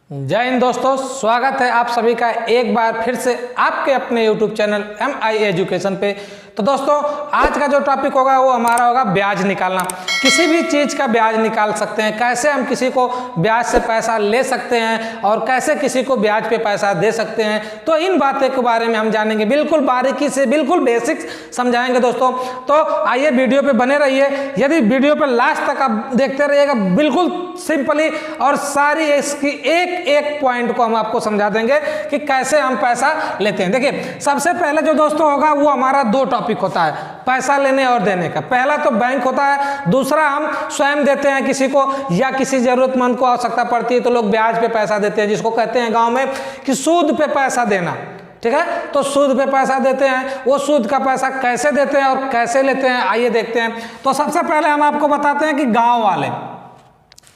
जय हिंद दोस्तों, स्वागत है आप सभी का एक बार फिर से आपके अपने YouTube चैनल MI एजुकेशन पे। तो दोस्तों आज का जो टॉपिक होगा वो हमारा होगा ब्याज निकालना। किसी भी चीज़ का ब्याज निकाल सकते हैं, कैसे हम किसी को ब्याज से पैसा ले सकते हैं और कैसे किसी को ब्याज पे पैसा दे सकते हैं। तो इन बातों के बारे में हम जानेंगे, बिल्कुल बारीकी से, बिल्कुल बेसिक्स समझाएंगे दोस्तों। तो आइए वीडियो पे बने रहिए। यदि वीडियो पे लास्ट तक आप देखते रहिएगा, बिल्कुल सिंपली और सारी इसकी एक एक पॉइंट को हम आपको समझा देंगे कि कैसे हम पैसा लेते हैं। देखिए सबसे पहले जो दोस्तों होगा वो हमारा दो टॉपिक होता है, पैसा लेने और देने का। पहला तो बैंक होता है, दूसरा हम स्वयं देते हैं किसी को या किसी जरूरतमंद को आवश्यकता पड़ती है तो लोग ब्याज पे पैसा देते हैं, जिसको कहते हैं गांव में कि सूद पे पैसा देना। ठीक है, तो सूद पे पैसा देते हैं। वो सूद का पैसा कैसे देते हैं और कैसे लेते हैं आइए देखते हैं। तो सबसे पहले हम आपको बताते हैं कि गांव वाले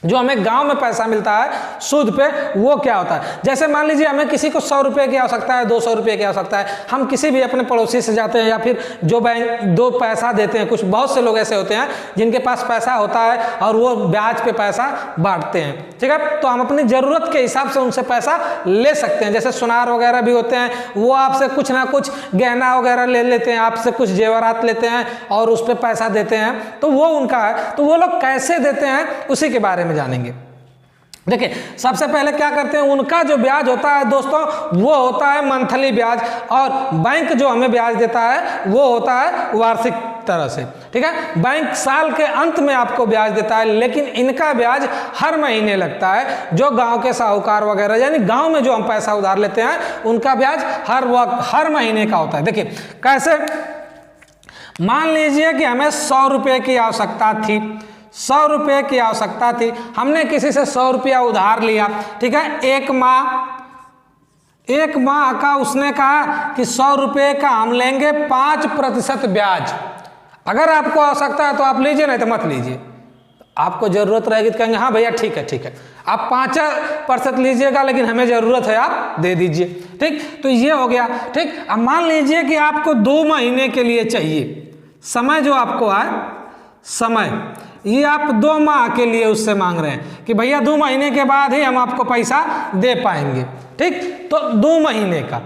जो हमें गांव में पैसा मिलता है सूद पे, वो क्या होता है। जैसे मान लीजिए हमें किसी को 100 रुपये की आवश्यकता है, 200 रुपये की आवश्यकता है, हम किसी भी अपने पड़ोसी से जाते हैं या फिर जो बैंक दो पैसा देते हैं। कुछ बहुत से लोग ऐसे होते हैं जिनके पास पैसा होता है और वो ब्याज पे पैसा बांटते हैं। ठीक है, तो हम अपनी ज़रूरत के हिसाब से उनसे पैसा ले सकते हैं। जैसे सुनार वगैरह भी होते हैं, वो आपसे कुछ ना कुछ गहना वगैरह ले लेते हैं, आपसे कुछ जेवरात लेते हैं और उस पर पैसा देते हैं, तो वो उनका है। तो वो लोग कैसे देते हैं उसी के बारे में जानेंगे। देखिए सबसे पहले क्या करते हैं, उनका जो ब्याज होता है दोस्तों वो होता है मंथली ब्याज, और बैंक जो हमें ब्याज देता है वो होता है वार्षिक तरह से। ठीक है, बैंक साल के अंत में आपको ब्याज देता है, लेकिन इनका ब्याज हर महीने लगता है। जो गांव के साहूकार वगैरह यानी गांव में जो हम पैसा उधार लेते हैं उनका ब्याज हर महीने का होता है। देखिए कैसे, मान लीजिए कि हमें 100 रुपये की आवश्यकता थी, 100 रुपये की आवश्यकता थी, हमने किसी से 100 रुपया उधार लिया। ठीक है, एक माह का उसने कहा कि 100 रुपये का हम लेंगे 5% ब्याज। अगर आपको आवश्यकता है तो आप लीजिए, नहीं तो मत लीजिए। आपको जरूरत रहेगी तो कहेंगे हाँ भैया ठीक है, आप 5% लीजिएगा, लेकिन हमें जरूरत है आप दे दीजिए। ठीक, तो ये हो गया। ठीक, अब मान लीजिए कि आपको 2 महीने के लिए चाहिए समय, जो आपको है समय, ये आप 2 माह के लिए उससे मांग रहे हैं कि भैया 2 महीने के बाद ही हम आपको पैसा दे पाएंगे। ठीक, तो 2 महीने का,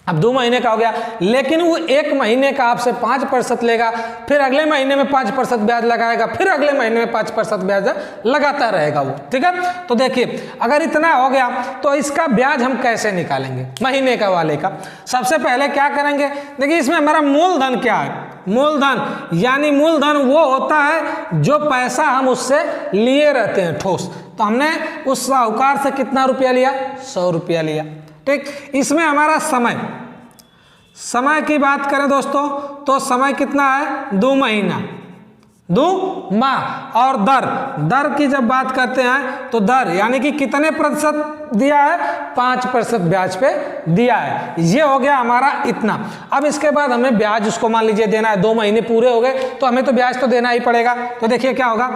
अब 2 महीने का हो गया, लेकिन वो 1 महीने का आपसे 5% लेगा, फिर अगले महीने में 5% ब्याज लगाएगा, फिर अगले महीने में 5% ब्याज लगाता रहेगा वो। ठीक है, तो देखिए अगर इतना हो गया तो इसका ब्याज हम कैसे निकालेंगे महीने का वाले का। सबसे पहले क्या करेंगे, देखिए इसमें हमारा मूलधन क्या है। मूलधन यानी मूलधन वो होता है जो पैसा हम उससे लिए रहते हैं ठोस। तो हमने उस साहूकार से कितना रुपया लिया, 100 रुपया लिया। ठीक, इसमें हमारा समय की बात करें दोस्तों तो समय कितना है, 2 महीना, 2 माह। और दर की जब बात करते हैं तो दर यानी कि कितने प्रतिशत दिया है, 5% ब्याज पे दिया है। ये हो गया हमारा इतना। अब इसके बाद हमें ब्याज उसको मान लीजिए देना है, 2 महीने पूरे हो गए तो हमें तो ब्याज तो देना ही पड़ेगा। तो देखिए क्या होगा,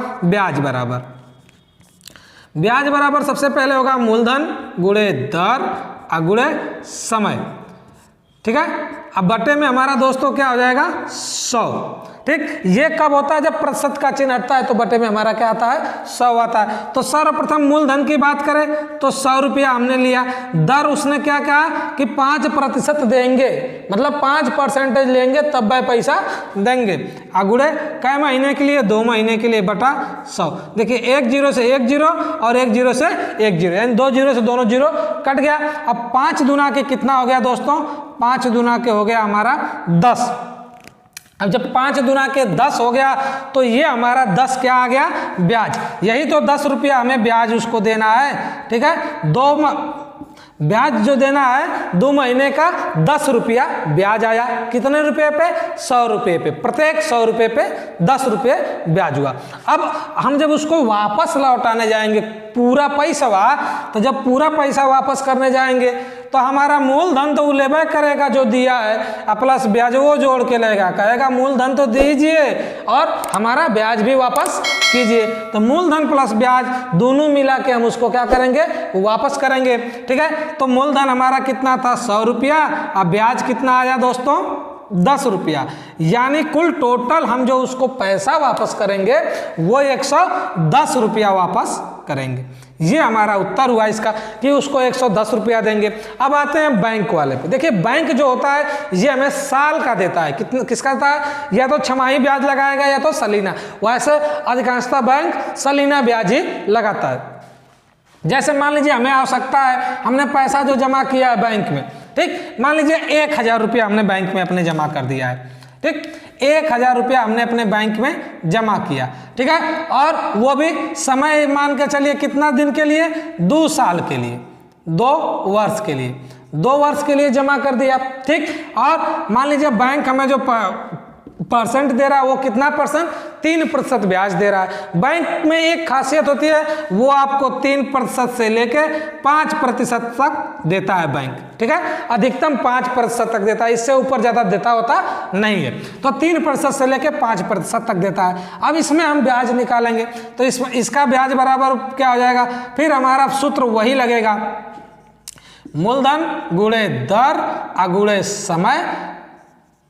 ब्याज बराबर सबसे पहले होगा मूलधन गुणे दर गुणे समय। ठीक है, अब बटे में हमारा दोस्तों क्या हो जाएगा, 100। ठीक, ये कब होता है, जब प्रतिशत का चिन्ह हटता है तो बटे में हमारा क्या आता है, 100 आता है। तो सर्वप्रथम मूलधन की बात करें तो 100 रुपया हमने लिया। दर उसने क्या कहा कि 5% देंगे, मतलब 5% लेंगे तब वह पैसा देंगे। अगुड़े कै महीने के लिए, 2 महीने के लिए, बटा 100। देखिए 1 0 से 1 0 और 1 0 से 1 0, यानी 2 0 से दोनों 0 कट गया। अब 5 दूना के कितना हो गया दोस्तों, 5 दूना के हो गया हमारा 10। अब जब 5 दूना के 10 हो गया तो ये हमारा 10 क्या आ गया, ब्याज। यही तो 10 रुपया हमें ब्याज उसको देना है। ठीक है, ब्याज जो देना है 2 महीने का 10 रुपया ब्याज आया। कितने रुपये पे, 100 रुपये पे। प्रत्येक 100 रुपये पे 10 रुपये ब्याज हुआ। अब हम जब उसको वापस लौटाने जाएंगे पूरा पैसा, तो जब पूरा पैसा वापस करने जाएंगे तो हमारा मूलधन तो वो लेबे करेगा जो दिया है, प्लस ब्याज वो जोड़ के लेगा, कहेगा मूलधन तो दीजिए और हमारा ब्याज भी वापस कीजिए। तो मूलधन प्लस ब्याज दोनों मिला के हम उसको क्या करेंगे, वापस करेंगे। ठीक है, तो मूलधन हमारा कितना था, 100 रुपया, और ब्याज कितना आया दोस्तों, 10 रुपया। यानी कुल टोटल हम जो उसको पैसा वापस करेंगे वो 110 रुपया वापस करेंगे। ये हमारा उत्तर हुआ इसका कि उसको 110 रुपया देंगे। अब आते हैं बैंक वाले पे। देखिए बैंक जो होता है ये हमें साल का देता है, किसका देता है, या तो छमाही ब्याज लगाएगा या तो सलीना। वैसे अधिकांशतः बैंक सलीना ब्याज ही लगाता है। जैसे मान लीजिए हमें आवश्यकता है, हमने पैसा जो जमा किया है बैंक में, ठीक, मान लीजिए 1000 रुपया हमने बैंक में अपने जमा कर दिया है, ठीक, 1000 रुपया हमने अपने बैंक में जमा किया, ठीक है, और वो भी समय मान के चलिए कितना दिन के लिए, 2 साल के लिए, 2 वर्ष के लिए, 2 वर्ष के लिए जमा कर दिया, ठीक। और मान लीजिए बैंक हमें जो परसेंट दे रहा है वो कितना परसेंट, 3% ब्याज दे रहा है। बैंक में एक खासियत होती है, वो आपको 3% से लेके 5% तक देता है बैंक, ठीक है, अधिकतम 5% तक देता है, इससे ऊपर ज्यादा देता होता नहीं है। तो 3% से लेके 5% तक देता है। अब इसमें हम ब्याज निकालेंगे तो इसका ब्याज बराबर क्या हो जाएगा, फिर हमारा सूत्र वही लगेगा, मूलधन गुणे दर अगुणे समय,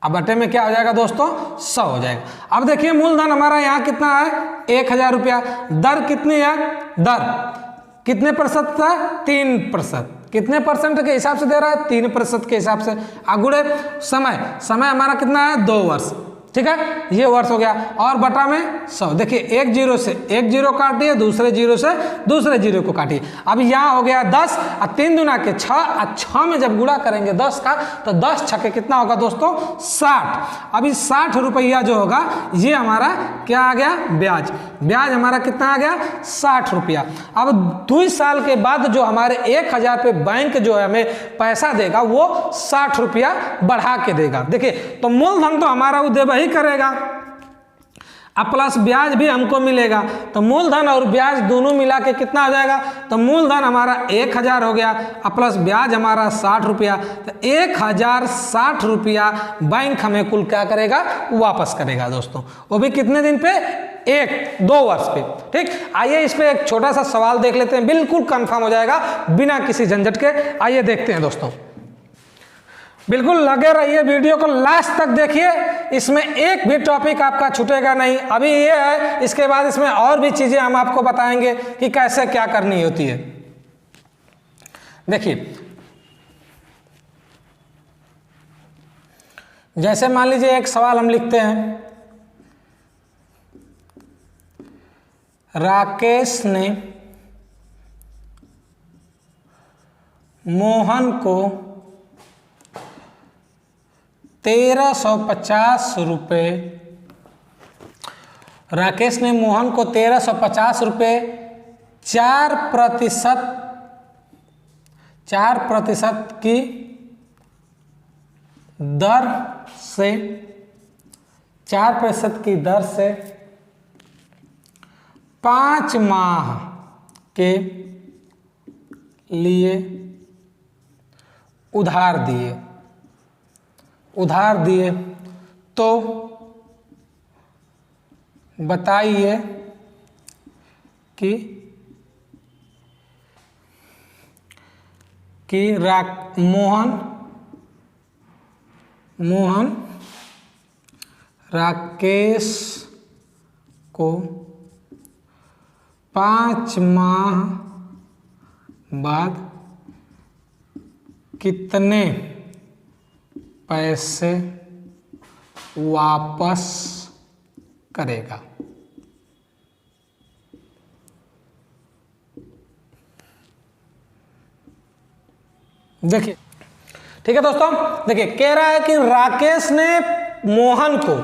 अब बटे में क्या हो जाएगा दोस्तों, 100 हो जाएगा। अब देखिए मूलधन हमारा यहाँ कितना है, 1000 रुपया, दर कितनी है, दर कितने प्रतिशत था, 3%, कितने परसेंट के हिसाब से दे रहा है, 3% के हिसाब से, अगुणे समय, समय हमारा कितना है, 2 वर्ष, ठीक है, ये वर्ष हो गया, और बटा में 100। देखिए एक जीरो से एक जीरो काटिए, दूसरे जीरो से दूसरे जीरो को काटिए। अब यहाँ हो गया 10 और 3 दूना के 6 और 6 में जब गुणा करेंगे 10 का तो 10 छक्के कितना होगा दोस्तों, 60। अभी 60 रुपया जो होगा ये हमारा क्या आ गया, ब्याज, ब्याज हमारा कितना आ गया, 60 रुपया। अब 2 साल के बाद जो हमारे 1000 पे बैंक जो है हमें पैसा देगा वो 60 रुपया बढ़ा के देगा। देखिए तो मूलधन तो हमारा वो देगा ही करेगा, अब प्लस ब्याज भी हमको मिलेगा, तो मूलधन और ब्याज दोनों मिला के कितना आ जाएगा, तो मूलधन हमारा 1000 हो गया, अब प्लस ब्याज हमारा 60 रुपया, तो 1060 रुपया बैंक हमें कुल क्या करेगा, वापस करेगा दोस्तों, वो भी कितने दिन पे, 1-2 वर्ष पे, ठीक। आइए इस पे एक छोटा सा सवाल देख लेते हैं, बिल्कुल कंफर्म हो जाएगा बिना किसी झंझट के। आइए देखते हैं दोस्तों, बिल्कुल लगे रहिए, वीडियो को लास्ट तक देखिए, इसमें एक भी टॉपिक आपका छूटेगा नहीं। अभी ये है, इसके बाद इसमें और भी चीजें हम आपको बताएंगे कि कैसे क्या करनी होती है। देखिए जैसे मान लीजिए एक सवाल हम लिखते हैं, राकेश ने मोहन को 1350 रुपये, राकेश ने मोहन को 1350 रुपये 4% की दर से 4% की दर से 5 माह के लिए उधार दिए, तो बताइए कि मोहन राकेश को 5 माह बाद कितने पैसे वापस करेगा। देखिए ठीक है दोस्तों, देखिए कह रहा है कि राकेश ने मोहन को,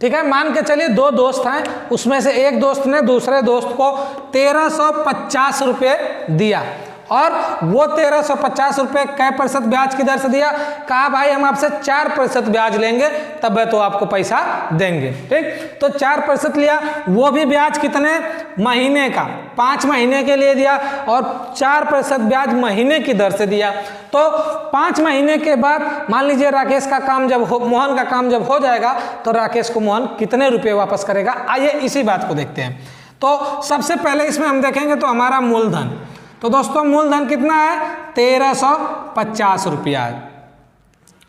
ठीक है, मान के चलिए 2 दोस्त हैं, उसमें से एक दोस्त ने दूसरे दोस्त को 1350 रुपये दिया और वो 1350 रुपये कै % ब्याज की दर से दिया, कहा भाई हम आपसे 4% ब्याज लेंगे तब तो आपको पैसा देंगे, ठीक। तो 4% लिया, वो भी ब्याज कितने, महीने का, 5 महीने के लिए दिया और 4% ब्याज महीने की दर से दिया। तो 5 महीने के बाद मान लीजिए राकेश का काम जब मोहन का काम जब हो जाएगा तो राकेश को मोहन कितने रुपये वापस करेगा। आइए इसी बात को देखते हैं। तो सबसे पहले इसमें हम देखेंगे तो हमारा मूलधन, तो दोस्तों मूलधन कितना है, 1350 रुपया है।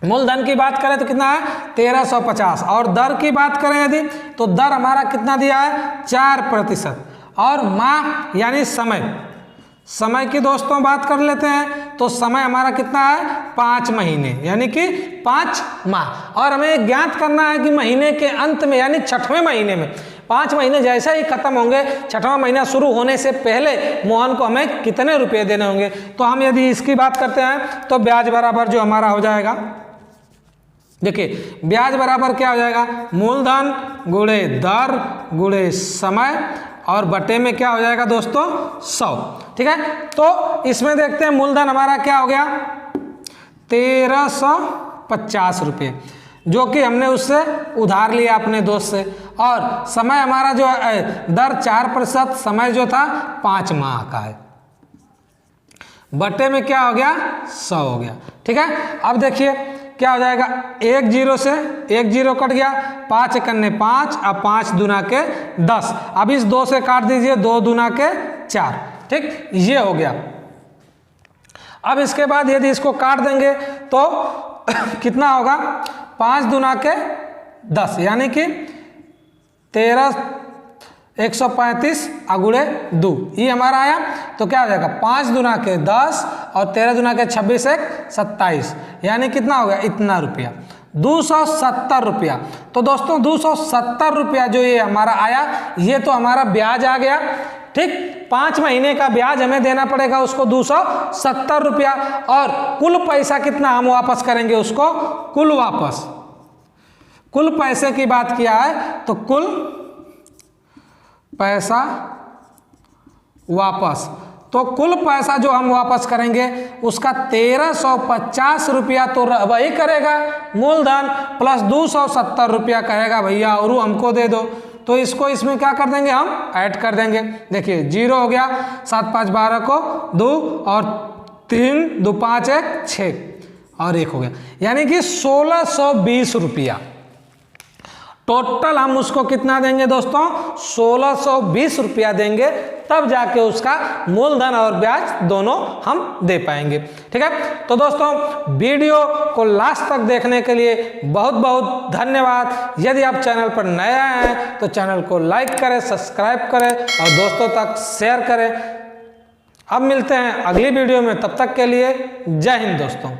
मूलधन की बात करें तो कितना है, 1350, और दर की बात करें यदि तो दर हमारा कितना दिया है, 4%, और माह यानी समय, समय की दोस्तों बात कर लेते हैं, तो समय हमारा कितना है 5 महीने यानी कि 5 माह। और हमें ज्ञात करना है कि महीने के अंत में यानी 6वें महीने में 5 महीने जैसे ही खत्म होंगे, 6वां महीना शुरू होने से पहले मोहन को हमें कितने रुपए देने होंगे। तो हम यदि इसकी बात करते हैं तो ब्याज बराबर जो हमारा हो जाएगा, देखिए ब्याज बराबर क्या हो जाएगा, मूलधन गुणे दर गुणे समय और बटे में क्या हो जाएगा दोस्तों 100। ठीक है, तो इसमें देखते हैं मूलधन हमारा क्या हो गया 1350 रुपये, जो कि हमने उससे उधार लिया अपने दोस्त से। और समय हमारा जो दर 4%, समय जो था 5 माह का है, बटे में क्या हो गया 100 हो गया। ठीक है, अब देखिए क्या हो जाएगा, 1 0 से 1 0 कट गया, 5 एकन्ने 5, अब 5 दूना के 10, अब इस 2 से काट दीजिए, 2 दूना के 4। ठीक, ये हो गया। अब इसके बाद यदि इसको काट देंगे तो कितना होगा, 5 दूना के 10 यानी कि 135 अगुड़े 2, ये हमारा आया। तो क्या हो जाएगा 5 दूना के 10 और 13 दूना के 26 1 27 यानी कितना हो गया इतना रुपया 270 रुपया। तो दोस्तों 270 रुपया जो ये हमारा आया, ये तो हमारा ब्याज आ गया। ठीक, 5 महीने का ब्याज हमें देना पड़ेगा उसको 270 रुपया। और कुल पैसा कितना हम वापस करेंगे उसको, कुल पैसे की बात किया है तो कुल पैसा वापस, तो कुल पैसा जो हम वापस करेंगे उसका 1350 रुपया तो वही करेगा मूलधन, प्लस 270 रुपया कहेगा भैया और हमको दे दो। तो इसको इसमें क्या कर देंगे, हम ऐड कर देंगे। देखिए 0 हो गया, 7 5 12 को 2 और 3 2 5 1 6 और 1 हो गया, यानी कि 1620 रुपया टोटल हम उसको कितना देंगे दोस्तों, 1620 रुपया देंगे, तब जाके उसका मूलधन और ब्याज दोनों हम दे पाएंगे। ठीक है, तो दोस्तों वीडियो को लास्ट तक देखने के लिए बहुत बहुत धन्यवाद। यदि आप चैनल पर नए आए हैं तो चैनल को लाइक करें, सब्सक्राइब करें और दोस्तों तक शेयर करें। अब मिलते हैं अगली वीडियो में, तब तक के लिए जय हिंद दोस्तों।